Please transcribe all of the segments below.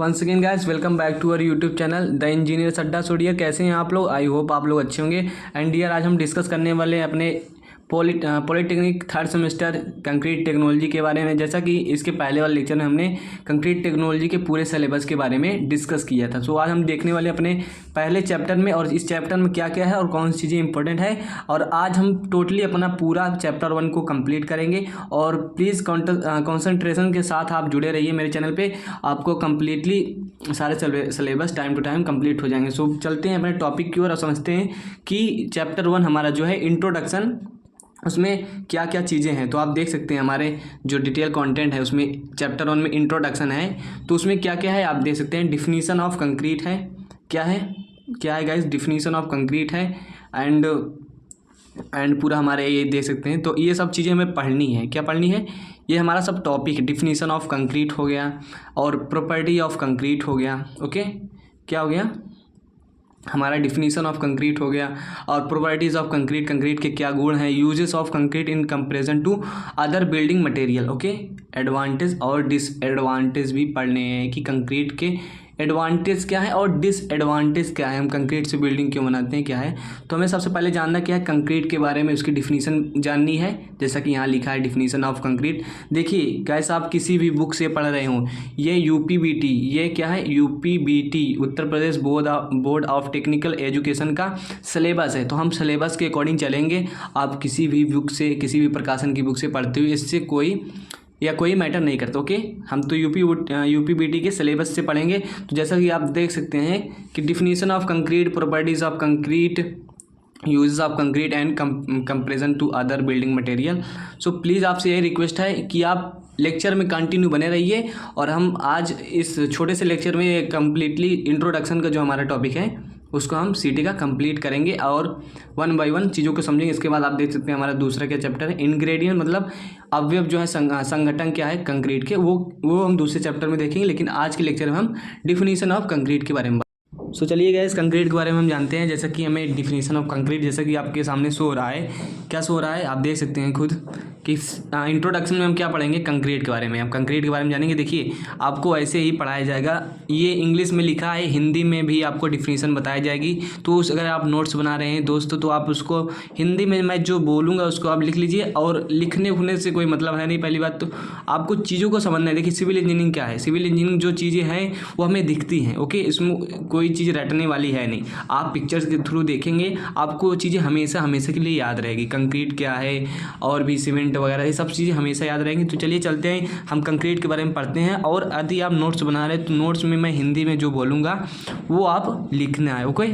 Once again guys, welcome back to our YouTube channel the engineer Adda. So dear, कैसे हैं आप लोग? I hope आप लोग अच्छे होंगे। एंड डियर, आज हम डिस्कस करने वाले हैं अपने polytechnic third semester concrete technology के बारे में। जैसा कि इसके पहले वाले लेक्चर में हमने कंक्रीट टेक्नोलॉजी के पूरे सिलेबस के बारे में डिस्कस किया था। सो आज हम देखने वाले अपने पहले चैप्टर में, और इस चैप्टर में क्या क्या है और कौन सी चीज़ें इंपॉर्टेंट है। और आज हम टोटली अपना पूरा चैप्टर 1 को कंप्लीट करेंगे। और प्लीज़ कॉन्सेंट्रेशन के साथ आप जुड़े रहिए मेरे चैनल पे, आपको कम्प्लीटली सारे syllabus time to time complete हो जाएंगे। सो चलते हैं अपने टॉपिक की ओर और समझते हैं कि चैप्टर 1 हमारा जो है इंट्रोडक्शन, उसमें क्या क्या चीज़ें हैं। तो आप देख सकते हैं हमारे जो डिटेल कंटेंट है उसमें चैप्टर 1 में इंट्रोडक्शन है, तो उसमें क्या क्या है आप देख सकते हैं। डिफिनीशन ऑफ कंक्रीट है, क्या है गाइस, डिफिनीशन ऑफ कंक्रीट है। एंड पूरा हमारे ये देख सकते हैं। तो ये सब चीज़ें हमें पढ़नी है। क्या पढ़नी है? ये हमारा सब टॉपिक है। डिफिनीशन ऑफ कंक्रीट हो गया, और प्रॉपर्टी ऑफ कंक्रीट हो गया। ओके, क्या हो गया? हमारा डिफिनीशन ऑफ कंक्रीट हो गया, और प्रॉपर्टीज़ ऑफ कंक्रीट, कंक्रीट के क्या गुण हैं, uses of concrete in comparison to other building material. Okay, advantage और डिसएडवांटेज भी पढ़ने हैं कि कंक्रीट के एडवांटेज क्या है और डिसएडवांटेज क्या है, हम कंक्रीट से बिल्डिंग क्यों बनाते हैं, क्या है। तो हमें सबसे पहले जानना क्या है कंक्रीट के बारे में, उसकी डिफिनीशन जाननी है। जैसा कि यहाँ लिखा है डिफिनीशन ऑफ कंक्रीट। देखिए गाइस, आप किसी भी बुक से पढ़ रहे हो, ये यूपीबीटी, ये क्या है, यूपीबीटी Uttar Pradesh board of technical education का सिलेबस है। तो हम सिलेबस के अकॉर्डिंग चलेंगे। आप किसी भी बुक से, किसी भी प्रकाशन की बुक से पढ़ते हुए इससे कोई मैटर नहीं करता। ओके, हम तो यूपीबीटी के सिलेबस से पढ़ेंगे। तो जैसा कि आप देख सकते हैं कि definition of concrete, properties of concrete, uses of concrete and comparison to other building material. So please आपसे यही रिक्वेस्ट है कि आप लेक्चर में कंटिन्यू बने रहिए। और हम आज इस छोटे से लेक्चर में कम्प्लीटली इंट्रोडक्शन का जो हमारा टॉपिक है उसको हम सीटी का कंप्लीट करेंगे और 1 बाय 1 चीज़ों को समझेंगे। इसके बाद आप देख सकते हैं हमारा दूसरा क्या चैप्टर है, इंग्रेडिएंट, मतलब अवयव जो है, संगठन क्या है कंक्रीट के, वो हम दूसरे चैप्टर में देखेंगे। लेकिन आज के लेक्चर में हम डिफिनीशन ऑफ कंक्रीट के बारे में सो चलिए गाइस, कंक्रीट के बारे में हम जानते हैं। जैसा कि हमें डिफिनीशन ऑफ कंक्रीट, जैसा कि आपके सामने शो हो रहा है, क्या शो हो रहा है आप देख सकते हैं खुद कि इंट्रोडक्शन में हम क्या पढ़ेंगे कंक्रीट के बारे में। हम कंक्रीट के बारे में जानेंगे। देखिए, आपको ऐसे ही पढ़ाया जाएगा। ये इंग्लिश में लिखा है, हिंदी में भी आपको डिफिनीशन बताई जाएगी। तो अगर आप नोट्स बना रहे हैं दोस्तों, तो आप उसको हिंदी में मैं जो बोलूँगा उसको आप लिख लीजिए। और लिखने उखने से कोई मतलब है नहीं। पहली बात तो आपको चीज़ों को समझना है। देखिए, सिविल इंजीनियरिंग क्या है, सिविल इंजीनियरिंग जो चीज़ें हैं वो हमें दिखती हैं। ओके, इसमें कोई चीज़ रटने वाली है नहीं। आप पिक्चर्स के थ्रू देखेंगे, आपको वो चीज़ें हमेशा के लिए याद रहेगी। कंक्रीट क्या है और भी सीमेंट वगैरह, ये सब चीज़ें हमेशा याद रहेंगी। तो चलिए चलते हैं, हम कंक्रीट के बारे में पढ़ते हैं। और यदि आप नोट्स बना रहे हैं तो नोट्स में मैं हिंदी में जो बोलूँगा वो आप लिखना है। ओके,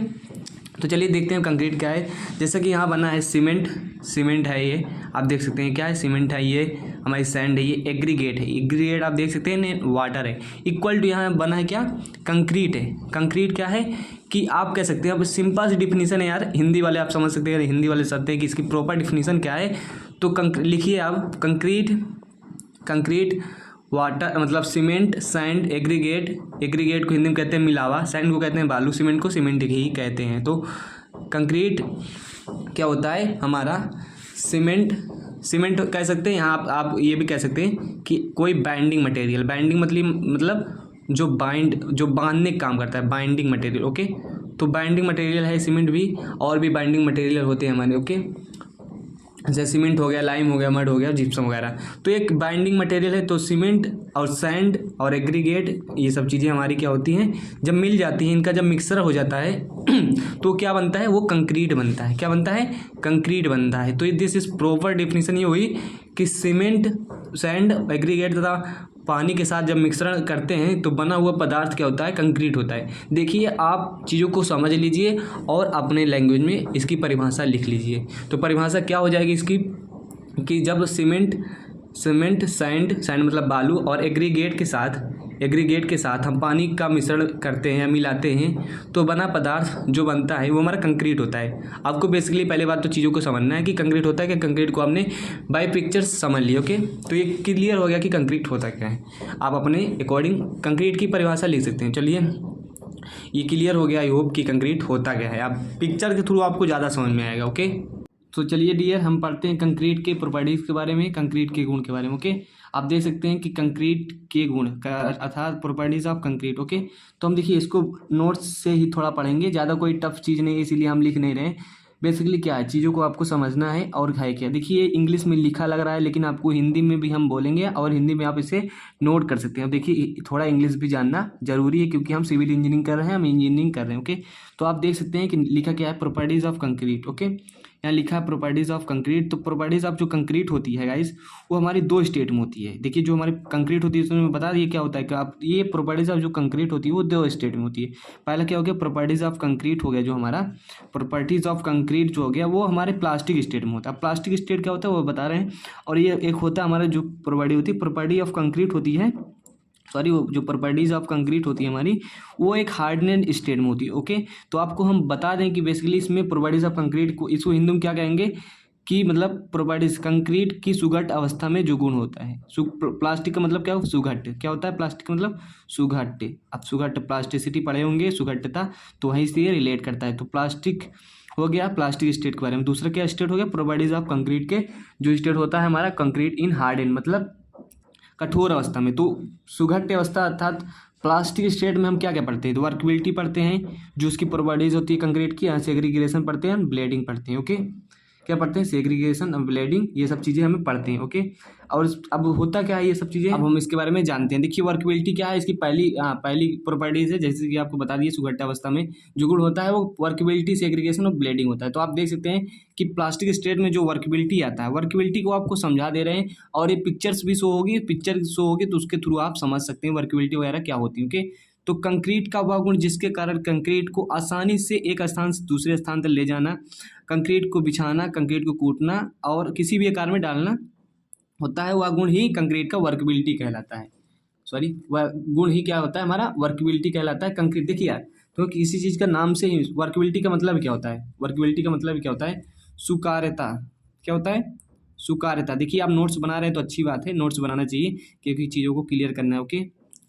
तो चलिए देखते हैं कंक्रीट क्या है। जैसा कि यहाँ बना है सीमेंट है, ये आप देख सकते हैं क्या है, सीमेंट है, ये हमारी सैंड है, ये एग्रीगेट है, एग्रीगेट आप देख सकते हैं, वाटर है। इक्वल टू यहाँ बना है क्या, कंक्रीट है। कंक्रीट क्या है कि आप कह सकते हैं, अब सिंपल सी डिफिनीशन है यार, हिंदी वाले आप समझ सकते हैं, हिंदी वाले सकते हैं कि इसकी प्रॉपर डिफिनीशन क्या है। तो लिखिए आप, कंक्रीट वाटर मतलब सीमेंट, सैंड, एग्रीगेट को हिंदी में कहते हैं मिलावा, सैंड को कहते हैं बालू, सीमेंट को सीमेंट ही कहते हैं। तो कंक्रीट क्या होता है हमारा, सीमेंट कह सकते हैं। यहाँ आप ये भी कह सकते हैं कि कोई बाइंडिंग मटेरियल, बाइंडिंग मतलब जो बांधने का काम करता है, बाइंडिंग मटेरियल। ओके, तो बाइंडिंग मटेरियल है सीमेंट भी, और भी बाइंडिंग मटेरियल होते हैं हमारे। ओके, जैसे सीमेंट हो गया, लाइम हो गया, मड हो गया, जिप्सम वगैरह, तो एक बाइंडिंग मटेरियल है। तो सीमेंट और सैंड और एग्रीगेट, ये सब चीज़ें हमारी क्या होती हैं, जब मिल जाती हैं, इनका जब मिक्सर हो जाता है तो क्या बनता है, वो कंक्रीट बनता है। क्या बनता है, कंक्रीट बनता है। तो दिस इज प्रॉपर डेफिनेशन ये हुई कि सीमेंट, सैंड, एग्रीगेट तथा पानी के साथ जब मिश्रण करते हैं तो बना हुआ पदार्थ क्या होता है, कंक्रीट होता है। देखिए, आप चीज़ों को समझ लीजिए और अपने लैंग्वेज में इसकी परिभाषा लिख लीजिए। तो परिभाषा क्या हो जाएगी इसकी, कि जब सीमेंट, सैंड मतलब बालू, और एग्रीगेट के साथ हम पानी का मिश्रण करते हैं, मिलाते हैं, तो बना पदार्थ जो बनता है वो हमारा कंक्रीट होता है। आपको बेसिकली पहले बात तो चीज़ों को समझना है कि कंक्रीट होता है, कि कंक्रीट को आपने बाय पिक्चर्स समझ लिया। ओके, तो ये क्लियर हो गया कि कंक्रीट होता क्या है। आप अपने अकॉर्डिंग कंक्रीट की परिभाषा लिख सकते हैं। चलिए, ये क्लियर हो गया आई होप कि कंक्रीट होता क्या है। आप पिक्चर के थ्रू आपको ज़्यादा समझ में आएगा। ओके, तो चलिए डियर, हम पढ़ते हैं कंक्रीट के प्रॉपर्टीज़ के बारे में, कंक्रीट के गुण के बारे में। ओके, आप देख सकते हैं कि कंक्रीट के गुण अर्थात प्रॉपर्टीज ऑफ कंक्रीट। ओके, तो हम देखिए इसको नोट्स से ही थोड़ा पढ़ेंगे, ज़्यादा कोई टफ चीज़ नहीं है इसीलिए हम लिख नहीं रहे। बेसिकली क्या है, चीज़ों को आपको समझना है और है क्या। देखिए इंग्लिश में लिखा लग रहा है लेकिन आपको हिंदी में भी हम बोलेंगे और हिंदी में आप इसे नोट कर सकते हैं। अब देखिए थोड़ा इंग्लिश भी जानना जरूरी है क्योंकि हम सिविल इंजीनियरिंग कर रहे हैं, हम इंजीनियरिंग कर रहे हैं। ओके, तो आप देख सकते हैं कि लिखा क्या है, प्रॉपर्टीज ऑफ कंक्रीट। ओके, यहाँ लिखा है प्रॉपर्टीज ऑफ कंक्रीट। तो प्रॉपर्टीज ऑफ जो कंक्रीट होती है गाइस, वो हमारी दो स्टेट में होती है। देखिए जो हमारी कंक्रीट होती है उसमें बता दिए क्या होता है कि आप ये प्रॉपर्टीज ऑफ जो कंक्रीट होती है वो दो स्टेट में होती है। पहला क्या हो गया, प्रॉपर्टीज ऑफ कंक्रीट हो गया, जो हमारा प्रॉपर्टीज ऑफ कंक्रीट जो हो गया वो हमारे प्लास्टिक स्टेट में होता है। प्लास्टिक स्टेट क्या होता है वो बता रहे हैं। और ये एक होता है हमारा जो प्रॉपर्टी होती है, प्रॉपर्टी ऑफ कंक्रीट होती है, सॉरी वो जो प्रॉपर्टीज ऑफ कंक्रीट होती है हमारी, वो एक हार्डनेस स्टेट में होती है। ओके, तो आपको हम बता दें कि बेसिकली इसमें प्रॉपर्टीज ऑफ कंक्रीट को, इसको हिंदी में क्या कहेंगे कि मतलब प्रॉपर्टीज कंक्रीट की सुघट अवस्था में जो गुण होता है। प्लास्टिक का मतलब क्या हो, सुघट। क्या होता है प्लास्टिक का मतलब, सुघट। आप सुघट प्लास्टिसिटी पढ़े होंगे, सुघटता, तो वहीं से रिलेट करता है। तो प्लास्टिक हो गया प्लास्टिक स्टेट के बारे में। दूसरा क्या स्टेट हो गया, प्रॉपर्टीज ऑफ कंक्रीट के जो स्टेट होता है हमारा कंक्रीट इन हार्डन मतलब कठोर अवस्था में। तो सुघट्य अवस्था अर्थात प्लास्टिक स्टेट में हम क्या क्या पढ़ते हैं, तो वर्कबिलिटी पढ़ते हैं, जो उसकी प्रॉपर्टीज होती है कंक्रीट की, यहाँ सेग्रीगेशन पढ़ते हैं, ब्लेडिंग पढ़ते हैं। ओके, क्या पढ़ते हैं, सेग्रीगेशन और ब्लेडिंग, ये सब चीज़ें हमें पढ़ते हैं। ओके, और अब होता क्या है ये सब चीज़ें, अब हम इसके बारे में जानते हैं। देखिए वर्कबिलिटी क्या है, इसकी पहली प्रॉपर्टीज है, जैसे कि आपको बता दिए सुघट्य अवस्था में जो गुण होता है वो वर्कबिलिटी, सेग्रीगेशन और ब्लेडिंग होता है। तो आप देख सकते हैं कि प्लास्टिक स्टेट में जो वर्कबिलिटी आता है, वर्कबिलिटी को आपको समझा दे रहे हैं और ये पिक्चर्स भी शो होगी, पिक्चर शो होगी तो उसके थ्रू आप समझ सकते हैं वर्कबिलिटी वगैरह क्या होती है। ओके, तो कंक्रीट का वह गुण जिसके कारण कंक्रीट को आसानी से एक स्थान से दूसरे स्थान तक ले जाना, कंक्रीट को बिछाना, कंक्रीट को कूटना और किसी भी आकार में डालना होता है, वह गुण ही कंक्रीट का वर्कबिलिटी कहलाता है। सॉरी, वह गुण ही क्या होता है हमारा, वर्कबिलिटी कहलाता है कंक्रीट। देखिए यार, तो किसी चीज़ का नाम से ही वर्कबिलिटी का मतलब क्या होता है, वर्कबिलिटी का मतलब क्या होता है, सुकार्यता। क्या होता है, सुकार्यता। देखिए आप नोट्स बना रहे हैं तो अच्छी बात है, नोट्स बनाना चाहिए क्योंकि चीज़ों को क्लियर करना है। ओके,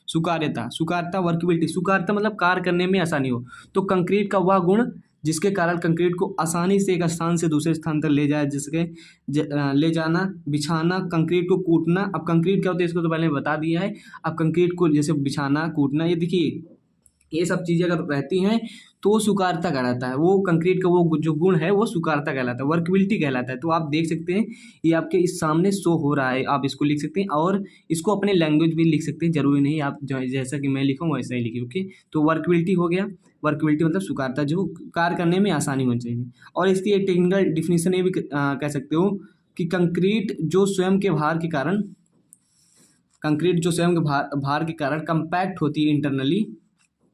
सुकार्यता, सुकार्यता वर्कबिलिटी, सुकार्यता मतलब कार्य करने में आसानी हो। तो कंक्रीट का वह गुण जिसके कारण कंक्रीट को आसानी से एक स्थान से दूसरे स्थान तक ले जाए, जिसके ले जाना, बिछाना, कंक्रीट को कूटना। अब कंक्रीट क्या होता है इसको तो पहले बता दिया है। अब कंक्रीट को जैसे बिछाना, कूटना, ये देखिए ये सब चीज़ें अगर रहती हैं तो वो सुकार्यता कहलाता है। वो कंक्रीट का वो जो गुण है वो सुकार्यता कहलाता है, वर्कबिलिटी कहलाता है। तो आप देख सकते हैं ये आपके इस सामने शो हो रहा है, आप इसको लिख सकते हैं और इसको अपने लैंग्वेज भी लिख सकते हैं, जरूरी नहीं आप जैसा कि मैं लिखूँ वैसा ही लिखिए। ओके, तो वर्कबिलिटी हो गया, वर्कबिलिटी मतलब सुकार्यता, जो कार्य करने में आसानी होनी चाहिए। और इसकी एक टेक्निकल डिफिनीशन ये भी कह सकते हो कि कंक्रीट जो स्वयं के भार के कारण, कंक्रीट जो स्वयं के भार के कारण कंपैक्ट होती है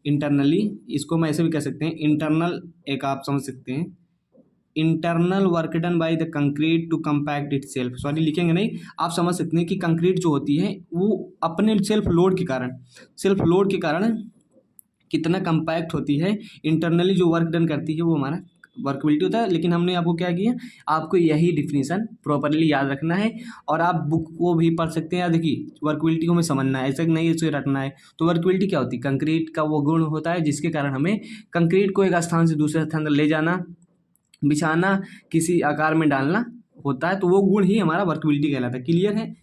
इंटरनली, इसको मैं ऐसे भी कह सकते हैं इंटरनल, एक आप समझ सकते हैं internal work done by the concrete to compact itself. Sorry लिखेंगे नहीं, आप समझ सकते हैं कि कंक्रीट जो होती है वो अपने सेल्फ लोड के कारण कितना कंपैक्ट होती है, इंटरनली जो वर्क डन करती है वो हमारा वर्कबिलिटी होता है। लेकिन हमने आपको क्या किया, आपको यही डिफिनीशन प्रॉपरली याद रखना है और आप बुक को भी पढ़ सकते हैं। या देखिए वर्कबिलिटी को हमें समझना है, ऐसा नहीं इसे रटना है। तो वर्कबिलिटी क्या होती है, कंक्रीट का वो गुण होता है जिसके कारण हमें कंक्रीट को एक स्थान से दूसरे स्थान तक ले जाना, बिछाना, किसी आकार में डालना होता है। तो वो गुण ही हमारा वर्कबिलिटी कहलाता है। क्लियर है।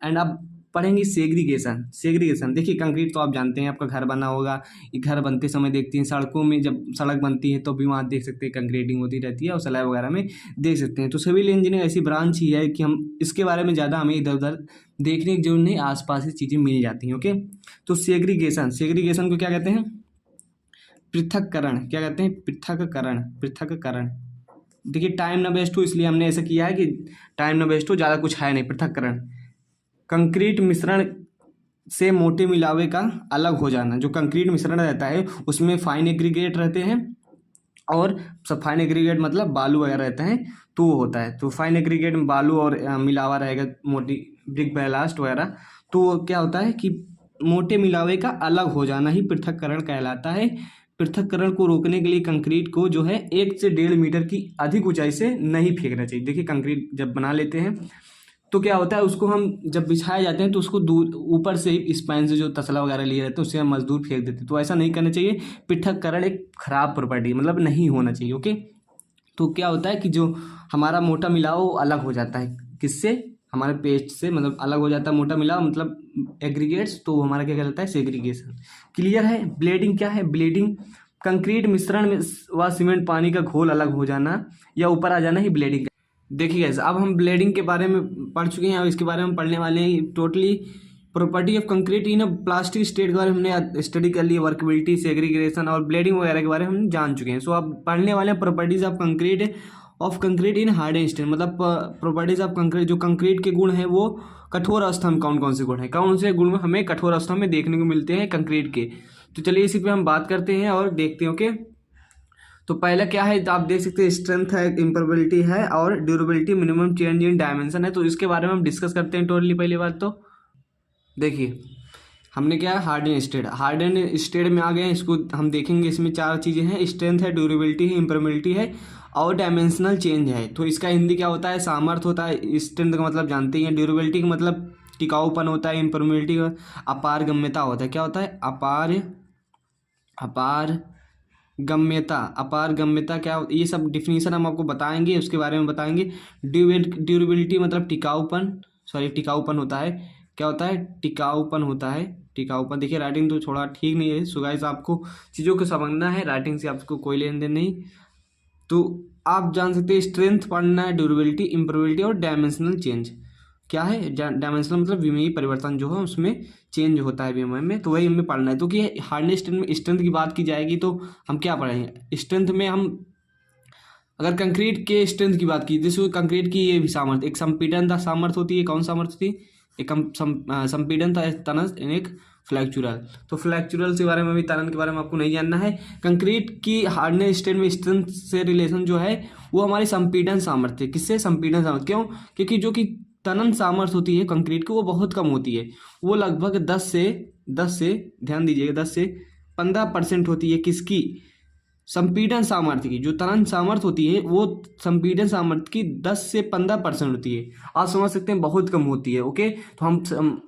एंड अब पढ़ेंगे सेग्रीगेशन। देखिए कंक्रीट तो आप जानते हैं, आपका घर बना होगा, ये घर बनते समय देखते हैं, सड़कों में जब सड़क बनती है तो भी वहाँ देख सकते हैं कंक्रीटिंग होती रहती है और स्लैब वगैरह में देख सकते हैं। तो सिविल इंजीनियरिंग ऐसी ब्रांच ही है कि हम इसके बारे में ज़्यादा हमें इधर उधर देखने की जरूरत नहीं, आसपास ही चीज़ें मिल जाती हैं। ओके, तो सेग्रीगेशन को क्या कहते हैं, पृथक्करण। क्या कहते हैं, पृथक्करण। देखिए टाइम ना वेस्ट हो इसलिए हमने ऐसा किया है कि टाइम ना वेस्ट हो, ज़्यादा कुछ है नहीं। पृथक्करण, कंक्रीट मिश्रण से मोटे मिलावे का अलग हो जाना। जो कंक्रीट मिश्रण रहता है उसमें फाइन एग्रीगेट रहते हैं और सब फाइन एग्रीगेट मतलब बालू वगैरह रहते हैं, तो वो होता है। तो फाइन एग्रीगेट में बालू और मिलावा रहेगा, मोटी ब्रिक बैलास्ट वगैरह। तो क्या होता है कि मोटे मिलावे का अलग हो जाना ही पृथक्करण कहलाता है। पृथक्करण को रोकने के लिए कंक्रीट को जो है 1 से 1.5 मीटर की अधिक ऊंचाई से नहीं फेंकना चाहिए। देखिए कंक्रीट जब बना लेते हैं तो क्या होता है, उसको हम जब बिछाए जाते हैं तो उसको दूर ऊपर से ही स्पैन से जो तसला वगैरह लिए रहते हैं उससे हम मजदूर फेंक देते हैं। तो ऐसा नहीं करना चाहिए। पृथक्करण एक खराब प्रॉपर्टी मतलब नहीं होना चाहिए। ओके, तो क्या होता है कि जो हमारा मोटा मिलाव अलग हो जाता है, किससे, हमारे पेस्ट से मतलब अलग हो जाता है, मोटा मिला मतलब एग्रीगेट्स, तो हमारा क्या कहलाता है सेग्रीगेशन। क्लियर है। ब्लेडिंग क्या है? ब्लेडिंग कंक्रीट मिश्रण में व सीमेंट पानी का घोल अलग हो जाना या ऊपर आ जाना ही ब्लेडिंग। देखिए गाइस, अब हम ब्लेडिंग के बारे में पढ़ चुके हैं, अब इसके बारे में पढ़ने वाले हैं totally property of concrete in plastic state के बारे में हमने स्टडी कर लिया, वर्कबिलिटी, सेग्रीगेशन और ब्लेडिंग वगैरह के बारे में हम जान चुके हैं। सो अब पढ़ने वाले हैं properties of concrete in hard state, मतलब प्रॉपर्टीज ऑफ कंक्रीट, जो कंक्रीट के गुण हैं वो कठोर अवस्था में कौन कौन से गुण हैं, कौन से गुण हमें कठोर अवस्था में देखने को मिलते हैं कंक्रीट के। तो चलिए इसी पे हम बात करते हैं और देखते हैं। ओके, तो पहला क्या है, तो आप देख सकते हैं स्ट्रेंथ है, इम्परबिलिटी है और durability, minimum change in dimension है। तो इसके बारे में हम डिस्कस करते हैं टोटली। पहली बात तो देखिए हमने क्या है, हार्डन स्टेट में आ गए हैं। इसको हम देखेंगे, इसमें चार चीज़ें हैं, स्ट्रेंथ है, ड्यूरेबिलिटी है, इम्परबिलिटी है और डायमेंशनल चेंज है। तो इसका हिंदी क्या होता है, सामर्थ्य होता है। स्ट्रेंथ का मतलब जानते ही हैं, ड्यूरेबिलिटी का मतलब टिकाऊपन होता है, इम्परबिलिटी का अपारगम्यता होता है। क्या होता है? अपारगम्यता क्या, ये सब डिफिनीशन हम आपको बताएंगे, उसके बारे में बताएंगे। ड्यूरेबिलिटी मतलब टिकाऊपन होता है। क्या होता है? टिकाऊपन होता है। टिकाऊपन, देखिए राइटिंग तो थोड़ा ठीक नहीं है, सो गाइस आपको चीज़ों को समझना है, राइटिंग से आपको कोई लेन देन नहीं। तो आप जान सकते हैं स्ट्रेंथ पढ़ना है, ड्यूरेबिलिटी, इम्प्रोबिलिटी और डायमेंशनल चेंज। क्या है डायमेंशनल? मतलब विमीय परिवर्तन जो है उसमें चेंज होता है विमय में, तो वही हमें पढ़ना है। तो कि हार्डनेस में स्ट्रेंथ की बात की जाएगी तो हम क्या पढ़ेंगे स्ट्रेंथ में, हम अगर कंक्रीट के स्ट्रेंथ की बात की, जैसे कंक्रीट की ये भी सामर्थ्य, एक संपीड़न सामर्थ्य होती है। कौन सामर्थ्य होती है? एक संपीड़न तनन, एक फ्लैक्चुरल। तो फ्लैक्चुरल के बारे में भी, तनन के बारे में आपको नहीं जानना है। कंक्रीट की हार्डनेस स्टेट में स्ट्रेंथ से रिलेशन जो है वो हमारी संपीड़न सामर्थ्य, किससे? संपीड़न सामर्थ्य। क्यों? क्योंकि जो कि तनन सामर्थ्य होती है कंक्रीट की वो बहुत कम होती है, वो लगभग 10 से ध्यान दीजिएगा 10 से 15% होती है। किसकी? संपीड़न सामर्थ्य की। जो तनन सामर्थ्य होती है वो संपीड़न सामर्थ्य की 10 से 15% होती है। आप समझ सकते हैं बहुत कम होती है। ओके, तो हम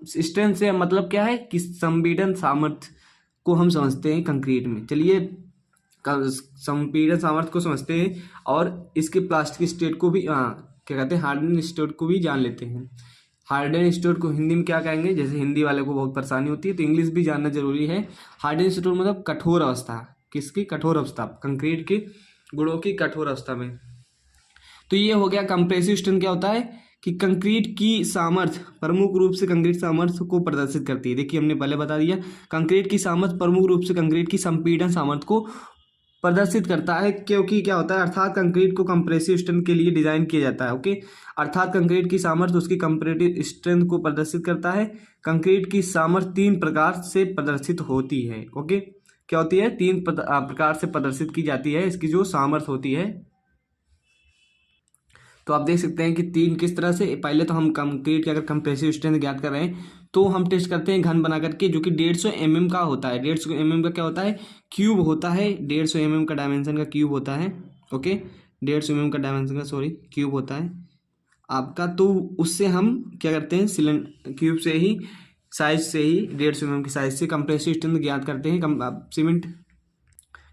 स्ट्रेंथ से मतलब क्या है कि संपीड़न सामर्थ्य को हम समझते हैं कंक्रीट में। चलिए संपीड़न सामर्थ्य को समझते हैं और इसके प्लास्टिक स्टेट को भी क्या कहते हैं, हार्डन स्टेट को भी जान लेते हैं। हार्डन स्टेट को हिंदी में क्या कहेंगे? जैसे हिंदी वाले को बहुत परेशानी होती है तो इंग्लिश भी जानना जरूरी है। हार्डन स्टेट मतलब कठोर अवस्था। किसकी? कठोर अवस्था, कंक्रीट के गुणों की कठोर अवस्था में। तो ये हो गया कंप्रेसिव स्ट्रेंथ। क्या होता है कि कंक्रीट की सामर्थ्य प्रमुख रूप से कंक्रीट सामर्थ्य को प्रदर्शित करती है। देखिए हमने पहले बता दिया, कंक्रीट की सामर्थ्य प्रमुख रूप से कंक्रीट की संपीड़न सामर्थ्य को प्रदर्शित करता है। क्योंकि क्या होता है, अर्थात कंक्रीट को कंप्रेसिव स्ट्रेंथ के लिए डिजाइन किया जाता है। ओके, अर्थात कंक्रीट की सामर्थ्य उसकी कंप्रेसिव स्ट्रेंथ को प्रदर्शित करता है। कंक्रीट की सामर्थ्य 3 प्रकार से प्रदर्शित होती है। ओके, क्या होती है? 3 प्रकार से प्रदर्शित की जाती है इसकी जो सामर्थ्य होती है। तो आप देख सकते हैं कि 3 किस तरह से। पहले तो हम कंक्रीट की अगर कंप्रेसिव स्ट्रेंथ ज्ञात कर रहे हैं तो हम टेस्ट करते हैं घन बना करके, जो कि 150 mm का होता है। 150 mm का क्या होता है? क्यूब होता है। 150 mm का डायमेंशन का क्यूब होता है। ओके, 150 mm का डायमेंशन का क्यूब होता है आपका। तो उससे हम क्या करते हैं, सिलेंडर क्यूब से ही, साइज से ही, 150 mm की साइज से कंप्रेसिव स्ट्रेंथ ज्ञात करते हैं। सीमेंट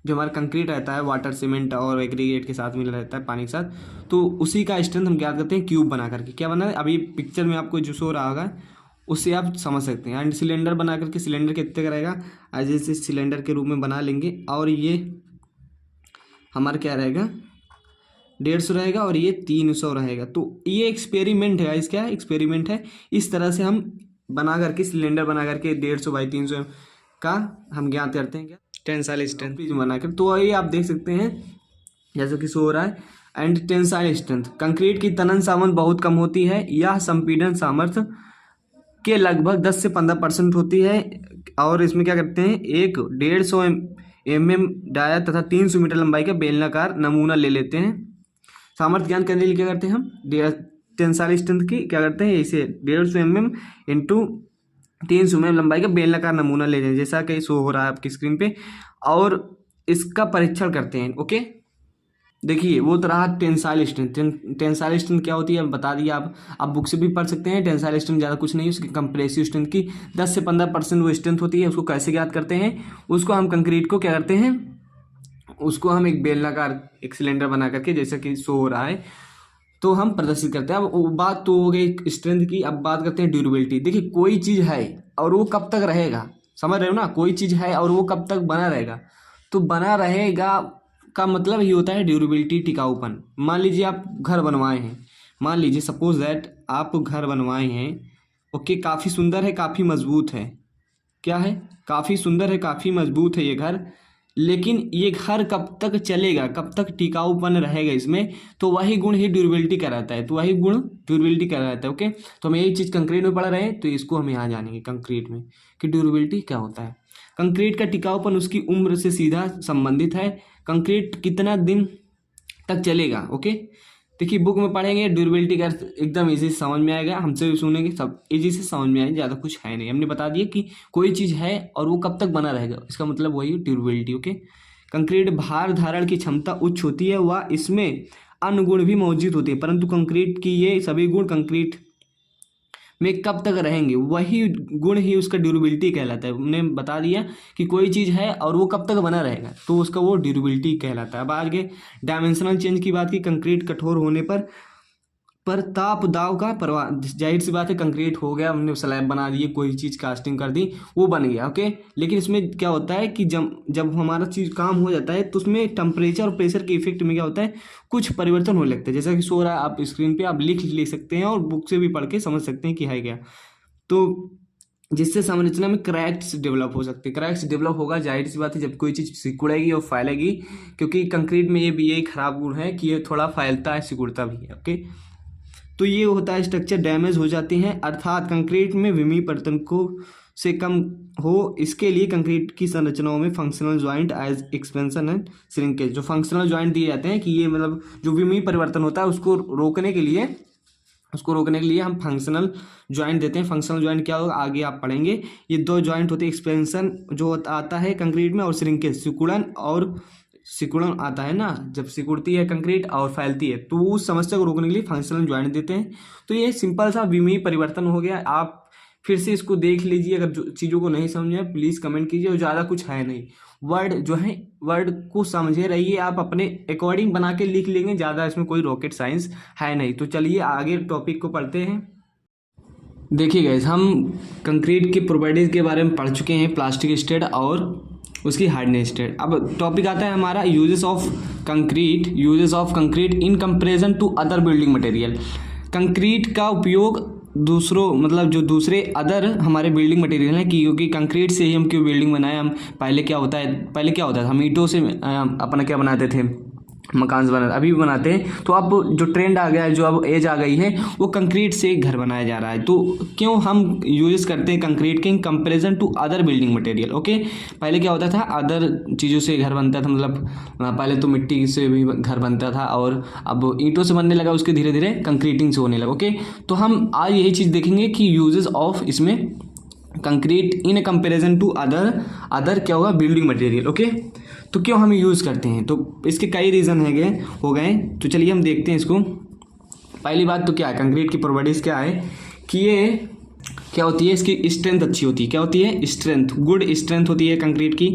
जो हमारा कंक्रीट रहता है, वाटर सीमेंट और एग्रीगेट के साथ मिला रहता है, पानी के साथ, तो उसी का स्ट्रेंथ हम ज्ञात करते हैं क्यूब बना करके। क्या बना है? अभी पिक्चर में आपको जो शो रहा होगा उससे आप समझ सकते हैं। एंड सिलेंडर बना करके, सिलेंडर कितने का रहेगा, ऐसे सिलेंडर के रूप में बना लेंगे और ये हमारा क्या रहेगा, 150 रहेगा और ये 300 रहेगा। तो ये एक्सपेरिमेंट है, इसका एक्सपेरिमेंट है। इस तरह से हम बना करके, सिलेंडर बना करके 150 बाई 300 का हम ज्ञात करते हैं क्या, टेंसाइल स्ट्रेंथ बनाकर। तो ये आप देख सकते हैं जैसे कि शो हो रहा है। एंड टेंसाइल स्ट्रेंथ, कंक्रीट की तनन सामर्थ्य बहुत कम होती है, यह संपीड़न सामर्थ्य के लगभग 10 से 15% होती है। और इसमें क्या करते हैं, एक 150 mm डाया तथा 300 मीटर लंबाई का बेलनाकार नमूना ले लेते हैं। सामर्थ्य ज्ञान करने के लिए क्या करते हैं हम, टेंसाइल स्ट्रेंथ की क्या करते हैं, इसे 150 mm इंटू 300 mm लंबाई का बेलनाकार नमूना ले लें, जैसा कि शो हो रहा है आपकी स्क्रीन पे, और इसका परीक्षण करते हैं। ओके, देखिए वो तो रहा टेंसाइल स्ट्रेंथ। टेंसाइल स्ट्रेंथ क्या होती है बता दिया आप बुक से भी पढ़ सकते हैं। टेंसाइल स्ट्रेंथ ज़्यादा कुछ नहीं, उसकी कंप्रेसिव स्ट्रेंथ की 10 से 15% वो स्ट्रेंथ होती है। उसको कैसे ज्ञात करते हैं, उसको हम कंक्रीट को क्या करते हैं, उसको हम एक बेलनाकार एक सिलेंडर बना करके, जैसा कि शो हो रहा है, तो हम प्रदर्शित करते हैं। अब वो बात तो हो गई स्ट्रेंथ की, अब बात करते हैं ड्यूरेबिलिटी। देखिए कोई चीज़ है और वो कब तक रहेगा, समझ रहे हो ना, कोई चीज़ है और वो कब तक बना रहेगा, तो बना रहेगा का मतलब ये होता है ड्यूरेबिलिटी, टिकाऊपन। मान लीजिए आप घर बनवाए हैं, मान लीजिए सपोज दैट आप घर बनवाए हैं, ओके, काफ़ी सुंदर है, काफ़ी मजबूत है, क्या है, काफ़ी सुंदर है, काफ़ी मजबूत है ये घर, लेकिन ये घर कब तक चलेगा, कब तक टिकाऊपन रहेगा इसमें, तो वही गुण ही ड्यूरेबिलिटी कहलाता है, तो वही गुण ड्यूरेबिलिटी कहलाता है। ओके, तो हम यही चीज़ कंक्रीट में पढ़ रहे हैं, तो इसको हम यहाँ जानेंगे कंक्रीट में कि ड्यूरेबिलिटी क्या होता है। कंक्रीट का टिकाऊपन उसकी उम्र से सीधा संबंधित है। कंक्रीट कितना दिन तक चलेगा, ओके। देखिए बुक में पढ़ेंगे ड्यूरेबिलिटी का एकदम इजी से समझ में आएगा, हमसे भी सुनेंगे सब इजी से समझ में आएगा, ज़्यादा कुछ है नहीं। हमने बता दिया कि कोई चीज़ है और वो कब तक बना रहेगा, इसका मतलब वही ड्यूरेबिलिटी। ओके, कंक्रीट भार धारण की क्षमता उच्च होती है, वह इसमें अन्य गुण भी मौजूद होते हैं, परंतु कंक्रीट की ये सभी गुण कंक्रीट में कब तक रहेंगे, वही गुण ही उसका ड्यूरेबिलिटी कहलाता है। हमने बता दिया कि कोई चीज़ है और वो कब तक बना रहेगा, तो उसका वो ड्यूरेबिलिटी कहलाता है। अब आगे डायमेंशनल चेंज की बात की, कंक्रीट कठोर होने पर ताप दाव का प्रवाह, जाहिर सी बात है कंक्रीट हो गया, हमने स्लैब बना दिए, कोई चीज़ कास्टिंग कर दी, वो बन गया, ओके। लेकिन इसमें क्या होता है कि जब हमारा चीज़ काम हो जाता है तो उसमें टेम्परेचर और प्रेशर के इफेक्ट में क्या होता है, कुछ परिवर्तन होने लगता है। जैसा कि शो रहा है आप स्क्रीन पे, आप लिख ले सकते हैं और बुक से भी पढ़ के समझ सकते हैं कि है क्या, तो जिससे संरचना में क्रैक्स डेवलप हो सकते हैं। क्रैक्स डेवलप होगा, जाहिर सी बात है, जब कोई चीज़ सिकुड़ेगी और फैलेगी, क्योंकि कंक्रीट में ये भी यही खराब गुण है कि ये थोड़ा फैलता है, सिकुड़ता भी है, ओके। तो ये होता है स्ट्रक्चर डैमेज हो जाते हैं, अर्थात कंक्रीट में विमीपतन को से कम हो, इसके लिए कंक्रीट की संरचनाओं में functional joint as expansion and shrinkage, जो फंक्शनल ज्वाइंट दिए जाते हैं कि ये मतलब जो विमी परिवर्तन होता है उसको रोकने के लिए हम फंक्शनल ज्वाइंट देते हैं। फंक्शनल ज्वाइंट क्या होगा आगे आप पढ़ेंगे। ये दो ज्वाइंट होते हैं, एक्सपेंशन जो आता है कंक्रीट में, और श्रिंकेज सिकुड़न आता है ना, जब सिकुड़ती है कंक्रीट और फैलती है, तो उस समस्या को रोकने के लिए फंक्शनल ज्वाइंट देते हैं। तो ये सिंपल सा विमी परिवर्तन हो गया। आप फिर से इसको देख लीजिए, अगर जो चीज़ों को नहीं समझे प्लीज़ कमेंट कीजिए, और ज़्यादा कुछ है नहीं, वर्ड जो है वर्ड को समझे रहिए, आप अपने अकॉर्डिंग बना के लिख लेंगे, ज़्यादा इसमें कोई रॉकेट साइंस है नहीं। तो चलिए आगे टॉपिक को पढ़ते हैं। देखिए गाइस, हम कंक्रीट की प्रॉपर्टीज़ के बारे में पढ़ चुके हैं, प्लास्टिक स्टेट और उसकी हार्डनेस स्टेट। अब टॉपिक आता है हमारा uses of concrete in comparison to other building material. Concrete का उपयोग दूसरे अदर हमारे बिल्डिंग मटेरियल हैं, क्योंकि कंक्रीट से ही हम क्यों बिल्डिंग बनाए। हम पहले क्या होता था, हम ईंटों से अपना क्या बनाते थे, मकान बनाते, अभी भी बनाते हैं। तो अब जो ट्रेंड आ गया है, जो अब एज आ गई है, वो कंक्रीट से घर बनाया जा रहा है। तो क्यों हम यूज़ करते हैं कंक्रीट के in comparison to other building material, okay. पहले क्या होता था, अदर चीज़ों से घर बनता था, मतलब पहले तो मिट्टी से भी घर बनता था, और अब ईंटों से बनने लगा, उसके धीरे धीरे कंक्रीटिंग से होने लगा, ओके। तो हम आज यही चीज़ देखेंगे कि यूजेस ऑफ इसमें concrete in comparison to other क्या होगा, बिल्डिंग मटेरियल, ओके। तो क्यों हम यूज़ करते हैं, तो इसके कई रीज़न हो गए। तो चलिए हम देखते हैं इसको। पहली बात तो क्या है, कंक्रीट की प्रॉपर्टीज़ क्या है कि ये क्या होती है, इसकी स्ट्रेंथ अच्छी होती है। क्या होती है, स्ट्रेंथ, गुड स्ट्रेंथ होती है कंक्रीट की।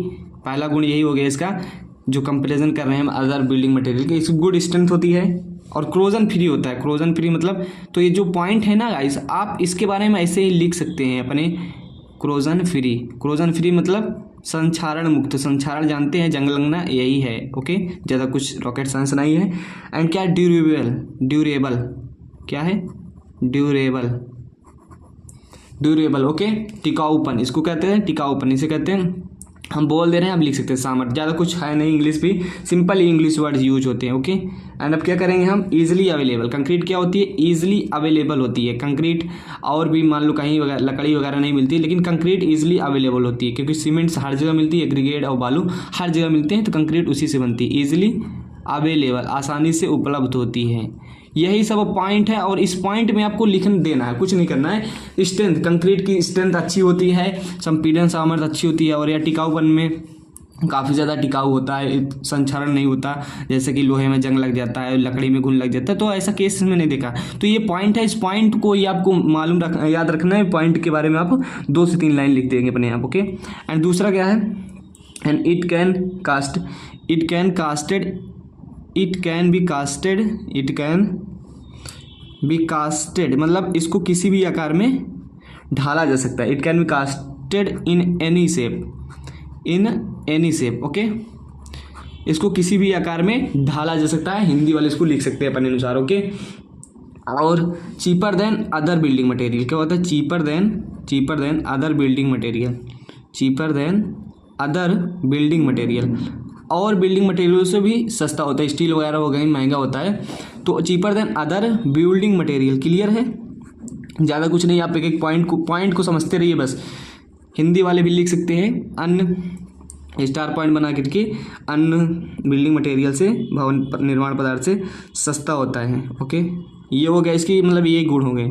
पहला गुण यही हो गया इसका, जो कंपेरिजन कर रहे हैं हम अदर बिल्डिंग मटेरियल की, इसकी गुड स्ट्रेंथ होती है। और क्रोजन फ्री होता है। क्रोजन फ्री मतलब, तो ये जो पॉइंट है ना गाइस, आप इसके बारे में ऐसे ही लिख सकते हैं अपने, क्रोजन फ्री मतलब संक्षारण मुक्त। संक्षारण जानते हैं, जंग लगना, यही है, ओके। ज़्यादा कुछ रॉकेट साइंस नहीं है। एंड क्या, ड्यूरेबल क्या है, ड्यूरेबल, ओके। टिकाऊपन, इसको कहते हैं टिकाऊपन, इसे कहते हैं, हम बोल दे रहे हैं, आप लिख सकते हैं सामर्थ्य। ज़्यादा कुछ है नहीं, इंग्लिश भी सिंपल इंग्लिश वर्ड्स यूज होते हैं, ओके। एंड अब क्या करेंगे हम, ईजिली अवेलेबल। कंक्रीट क्या होती है, ईजिली अवेलेबल होती है। कंक्रीट और भी मान लो कहीं लकड़ी वगैरह नहीं मिलती, लेकिन कंक्रीट ईजिली अवेलेबल होती है, क्योंकि सीमेंट्स हर जगह मिलती है, एग्रीगेट और बालू हर जगह मिलते हैं, तो कंक्रीट उसी से बनती है। ईजिली अवेलेबल, आसानी से उपलब्ध होती है। यही सब पॉइंट है, और इस पॉइंट में आपको लिखने देना है, कुछ नहीं करना है। स्ट्रेंथ, कंक्रीट की स्ट्रेंथ अच्छी होती है, संपीड़न सामर्थ्य अच्छी होती है, और यह टिकाऊपन में काफ़ी ज़्यादा टिकाऊ होता है, संक्षारण नहीं होता, जैसे कि लोहे में जंग लग जाता है, लकड़ी में घुन लग जाता है, तो ऐसा केस में नहीं देखा। तो ये पॉइंट है, इस पॉइंट को ही आपको याद रखना है। पॉइंट के बारे में आप 2 से 3 लाइन लिख देंगे अपने आप, ओके। एंड दूसरा क्या है, and it can be casted, be casted मतलब इसको किसी भी आकार में ढाला जा सकता है। It can be casted in any shape okay. इसको किसी भी आकार में ढाला जा सकता है, हिंदी वाले इसको लिख सकते हैं अपने अनुसार ओके। और cheaper than other building material, क्या होता है cheaper than other building material, cheaper than other building material, और बिल्डिंग मटेरियल से भी सस्ता होता है, स्टील वगैरह हो गई महंगा होता है, तो cheaper than other building material. Clear है, ज़्यादा कुछ नहीं, आप एक एक पॉइंट को समझते रहिए बस। हिंदी वाले भी लिख सकते हैं अन्य स्टार पॉइंट बना करके, अन्य बिल्डिंग मटेरियल से, भवन निर्माण पदार्थ से सस्ता होता है ओके। ये हो गया इसकी मतलब ये गुण हो गए,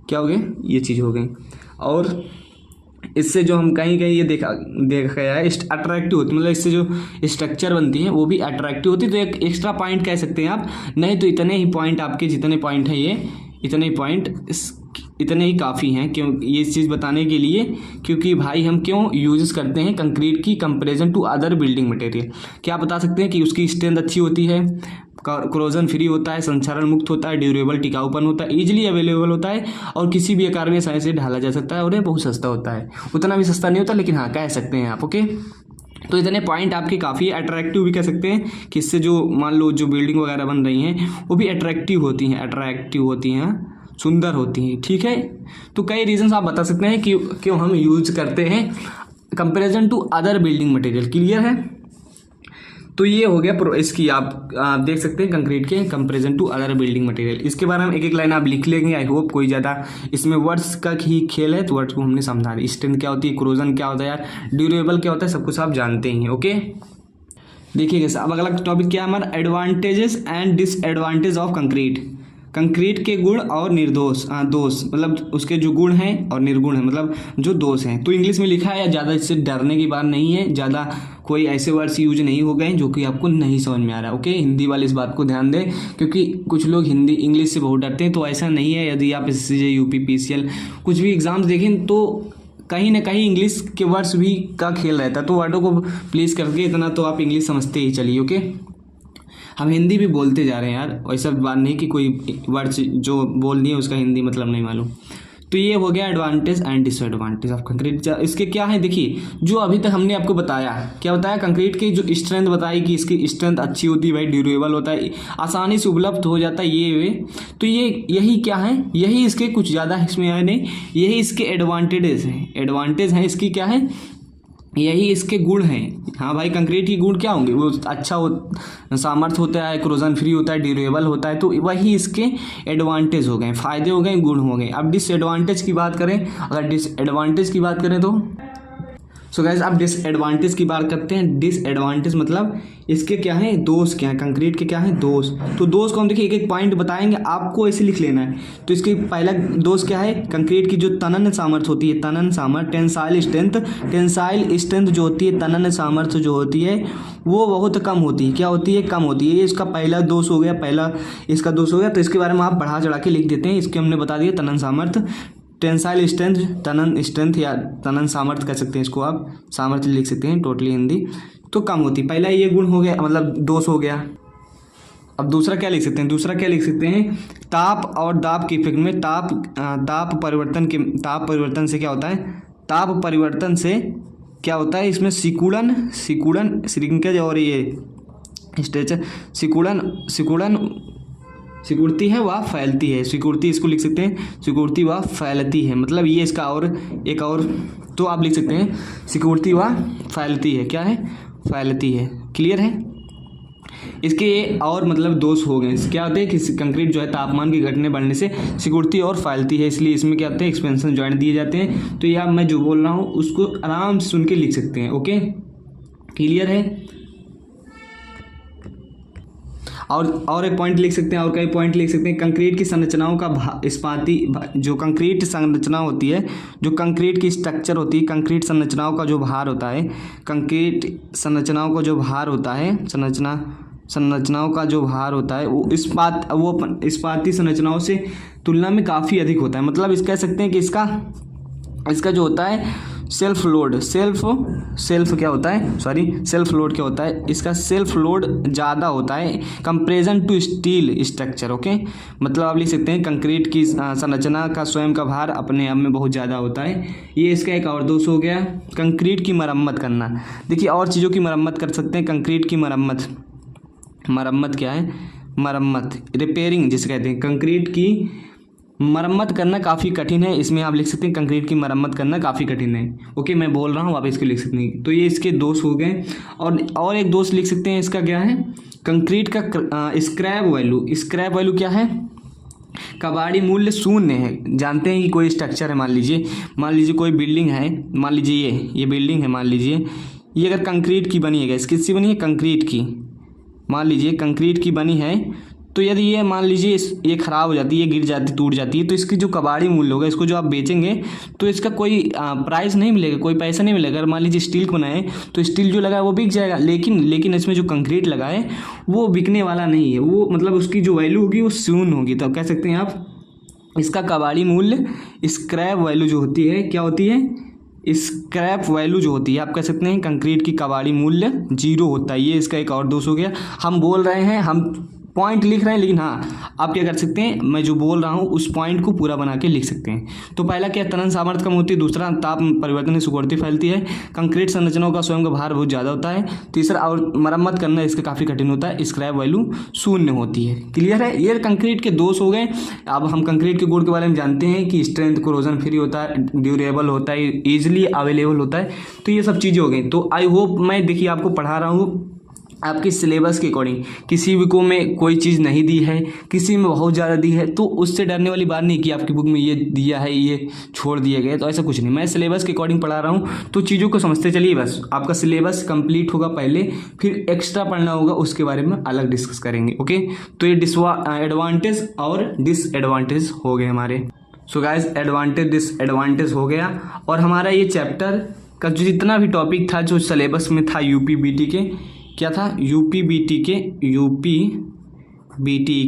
क्या हो गए ये चीज़ हो गई। और इससे जो हम कहीं ये देखा गया है अट्रैक्टिव होती, मतलब इससे जो स्ट्रक्चर बनती है वो भी अट्रैक्टिव होती है। तो एक एक्स्ट्रा पॉइंट कह सकते हैं आप, नहीं तो इतने ही पॉइंट आपके जितने पॉइंट हैं ये इतने ही काफ़ी हैं, क्यों ये इस चीज़ बताने के लिए, क्योंकि भाई हम क्यों यूज़ करते हैं कंक्रीट की comparison to other building material. क्या बता सकते हैं कि उसकी स्ट्रेंथ अच्छी होती है, कोरोजन फ्री होता है, संक्षारण मुक्त होता है, ड्यूरेबल टिकाऊपन होता है, इजीली अवेलेबल होता है, और किसी भी आकार में आसानी से ढाला जा सकता है, और ये बहुत सस्ता होता है। उतना भी सस्ता नहीं होता लेकिन हाँ कह सकते हैं आप ओके। तो इतने पॉइंट आपके काफ़ी अट्रैक्टिव भी कह सकते हैं कि इससे जो मान लो जो बिल्डिंग वगैरह बन रही हैं वो भी अट्रैक्टिव होती हैं, सुंदर होती हैं। ठीक है, तो कई रीजंस आप बता सकते हैं कि क्यों हम यूज करते हैं comparison to other building material. Clear है, तो ये हो गया इसकी आप देख सकते हैं कंक्रीट के comparison to other building material. इसके बारे में एक एक लाइन आप लिख लेंगे, आई होप कोई ज़्यादा इसमें वर्ड्स का ही खेल है, तो वर्ड्स को हमने समझा दिया। स्ट्रेंथ क्या होती है, कोरोजन क्या होता है यार, ड्यूरेबल क्या होता है, सब कुछ आप जानते ही हैं ओके। देखिएगा अब अगला टॉपिक क्या है हमारा, advantages and disadvantage of concrete के गुण और दोष, मतलब उसके जो गुण हैं और निर्गुण हैं, मतलब जो दोष हैं। तो इंग्लिश में लिखा है, ज़्यादा इससे डरने की बात नहीं है, ज़्यादा कोई ऐसे वर्ड्स यूज नहीं हो गए जो कि आपको नहीं समझ में आ रहा है ओके। हिंदी वाले इस बात को ध्यान दें, क्योंकि कुछ लोग इंग्लिश से बहुत डरते हैं, तो ऐसा नहीं है। यदि आप SCJ UP PCL कुछ भी एग्ज़ाम्स देखें तो कहीं ना कहीं इंग्लिश के वर्ड्स भी का खेल रहता है, तो वर्डों को प्लीज़ करके इतना तो आप इंग्लिश समझते ही चलिए ओके। हम हिंदी भी बोलते जा रहे हैं यार, ऐसा बात नहीं कि कोई वर्ड्स जो बोल दिए उसका हिंदी मतलब नहीं मालूम। तो ये हो गया advantage and disadvantage of concrete. इसके क्या है देखिए, जो अभी तक हमने आपको बताया, क्या बताया, कंक्रीट की जो स्ट्रेंथ बताई कि इसकी स्ट्रेंथ अच्छी होती है भाई, ड्यूरेबल होता है, आसानी से उपलब्ध हो जाता है ये तो यही क्या है, यही इसके कुछ ज़्यादा इसमें है नहीं, यही इसके एडवांटेज हैं इसकी क्या है, यही इसके गुण हैं। हाँ भाई, कंक्रीट की गुण क्या होंगे, वो अच्छा सामर्थ्य होता है, कोरोजन फ्री होता है, ड्यूरेबल होता है, तो वही इसके एडवांटेज हो गए, फायदे हो गए, गुण हो गए। अब डिसएडवांटेज की बात करें, अगर डिसएडवांटेज की बात करें तो सो गाइस अब डिसएडवांटेज की बात करते हैं। डिसएडवांटेज मतलब इसके क्या है, दोष क्या है, कंक्रीट के क्या है दोष। तो दोष को हम देखिए एक एक पॉइंट बताएंगे, आपको ऐसे लिख लेना है। तो इसके पहला दोष क्या है, कंक्रीट की जो तनन सामर्थ्य होती है, तनन सामर्थ्य, टेंसाइल स्ट्रेंथ जो होती है, तनन सामर्थ्य जो होती है वो बहुत कम होती है। क्या होती है, कम होती है। ये इसका पहला दोष हो गया, पहला इसका दोष हो गया। तो इसके बारे में आप बढ़ा चढ़ा के लिख देते हैं। इसके हमने बता दिया तनन सामर्थ्य, टेंसाइल स्ट्रेंथ, तनन स्ट्रेंथ या तनन सामर्थ्य कह सकते हैं इसको, आप सामर्थ्य लिख सकते हैं टोटली हिंदी, तो कम होती। पहला ये गुण हो गया, मतलब दोष हो गया। अब दूसरा क्या लिख सकते हैं, ताप और दाब के इफेक्ट में, ताप परिवर्तन से क्या होता है, ताप परिवर्तन से क्या होता है, इसमें सिकुड़न श्रिंकेज और ये स्ट्रेचर, सिकुड़ती है व फैलती है, सिकुड़ती इसको लिख सकते हैं, सिकुड़ती व फैलती है, मतलब ये इसका और एक और, तो आप लिख सकते हैं सिकुड़ती व फैलती है, क्या है, फैलती है। क्लियर है, इसके ये और मतलब दोष हो गए। क्या होते हैं कि कंक्रीट जो है तापमान के घटने बढ़ने से सिकुड़ती और फैलती है, इसलिए इसमें क्या होते हैं, एक्सपेंशन जॉइंट दिए जाते हैं। तो ये आप मैं जो बोल रहा हूँ उसको आराम से सुन के लिख सकते हैं ओके। क्लियर है, और एक पॉइंट लिख सकते हैं, और कई पॉइंट लिख सकते हैं। कंक्रीट की संरचनाओं का इस्पाती, जो कंक्रीट संरचना होती है, जो कंक्रीट की स्ट्रक्चर होती है, कंक्रीट संरचनाओं का जो भार होता है, कंक्रीट संरचनाओं का जो भार होता है, संरचनाओं का जो भार होता है वो इस्पाती संरचनाओं से तुलना में काफ़ी अधिक होता है। मतलब इस कह सकते हैं कि इसका जो होता है सेल्फ लोड, सेल्फ क्या होता है, सॉरी सेल्फ लोड क्या होता है, इसका सेल्फ लोड ज़्यादा होता है comparison to steel structure. Okay, मतलब आप लिख सकते हैं कंक्रीट की संरचना का स्वयं का भार अपने आप में बहुत ज़्यादा होता है। ये इसका एक और दोष हो गया। कंक्रीट की मरम्मत करना, देखिए और चीज़ों की मरम्मत कर सकते हैं। कंक्रीट की मरम्मत क्या है, मरम्मत रिपेयरिंग जिसे कहते हैं। कंक्रीट की मरम्मत करना काफ़ी कठिन है, इसमें आप लिख सकते हैं कंक्रीट की मरम्मत करना काफ़ी कठिन है। ओके, मैं बोल रहा हूँ, आप इसको लिख सकते हैं। तो ये इसके दोष हो गए। और एक दोष लिख सकते हैं, इसका क्या है, कंक्रीट का स्क्रैप वैल्यू क्या है, कबाड़ी मूल्य शून्य है। जानते हैं कि कोई स्ट्रक्चर है, मान लीजिए कोई बिल्डिंग है, मान लीजिए ये बिल्डिंग है, मान लीजिए ये अगर कंक्रीट की बनी है, किसकी बनी है, कंक्रीट की, मान लीजिए कंक्रीट की बनी है, तो यदि ये मान लीजिए ये ख़राब हो जाती है, ये गिर जाती, टूट जाती है, तो इसकी जो कबाड़ी मूल्य होगा, इसको जो आप बेचेंगे तो इसका कोई प्राइस नहीं मिलेगा, कोई पैसा नहीं मिलेगा। अगर मान लीजिए स्टील को बनाए तो स्टील जो लगा है वो बिक जाएगा, लेकिन इसमें जो कंक्रीट लगा है वो बिकने वाला नहीं है, वो मतलब उसकी जो वैल्यू होगी वो शून्य होगी। तो कह सकते हैं आप इसका कबाड़ी मूल्य, स्क्रैप वैल्यू जो होती है, क्या होती है, स्क्रैप वैल्यू जो होती है, आप कह सकते हैं कंक्रीट की कबाड़ी मूल्य 0 होता है। ये इसका एक और दोष हो गया। हम बोल रहे हैं, हम पॉइंट लिख रहे हैं, लेकिन हाँ आप क्या कर सकते हैं, मैं जो बोल रहा हूँ उस पॉइंट को पूरा बना के लिख सकते हैं। तो पहला क्या, तनन सामर्थ्य कम होती है। दूसरा, ताप परिवर्तन से सिकुड़ती फैलती है। कंक्रीट संरचनाओं का स्वयं का भार बहुत ज़्यादा होता है। तीसरा, और मरम्मत करना इसका काफ़ी कठिन होता है। स्क्रैप वैल्यू शून्य होती है। क्लियर है, ये कंक्रीट के दोष हो गए। अब हम कंक्रीट के गुण के बारे में जानते हैं कि स्ट्रेंथ, कोरोजन फ्री होता है, ड्यूरेबल होता है, ईजिली अवेलेबल होता है। तो ये सब चीज़ें हो गई। तो आई होप मैं देखिए आपको पढ़ा रहा हूँ आपके सिलेबस के अकॉर्डिंग। किसी भी को में कोई चीज़ नहीं दी है, किसी में बहुत ज़्यादा दी है, तो उससे डरने वाली बात नहीं कि आपकी बुक में ये दिया है, ये छोड़ दिए गए, तो ऐसा कुछ नहीं। मैं सिलेबस के अकॉर्डिंग पढ़ा रहा हूँ, तो चीज़ों को समझते चलिए। बस आपका सिलेबस कंप्लीट होगा पहले, फिर एक्स्ट्रा पढ़ना होगा, उसके बारे में अलग डिस्कस करेंगे। ओके, तो ये एडवांटेज और डिसएडवांटेज हो गए हमारे। सो गाइस, एडवांटेज डिसएडवांटेज हो गया। और हमारा ये चैप्टर का जो जितना भी टॉपिक था जो सिलेबस में था यूपीबीटी के, क्या था, यूपीबीटी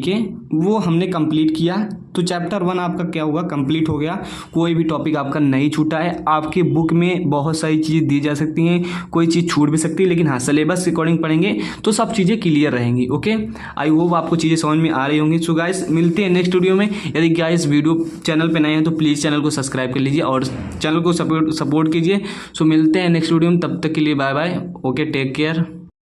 के वो हमने कंप्लीट किया। तो चैप्टर 1 आपका क्या हुआ, कंप्लीट हो गया। कोई भी टॉपिक आपका नहीं छूटा है। आपके बुक में बहुत सारी चीज़ें दी जा सकती हैं, कोई चीज़ छूट भी सकती है, लेकिन हाँ सिलेबस के अकॉर्डिंग पढ़ेंगे तो सब चीज़ें क्लियर रहेंगी। ओके, आई होप आपको चीज़ें समझ में आ रही होंगी। सो गाइस, मिलते हैं नेक्स्ट वीडियो में। यदि गाइस वीडियो चैनल पर नए हैं तो प्लीज़ चैनल को सब्सक्राइब कर लीजिए और चैनल को सपोर्ट कीजिए। सो मिलते हैं नेक्स्ट वीडियो में, तब तक के लिए bye bye. Okay, take care.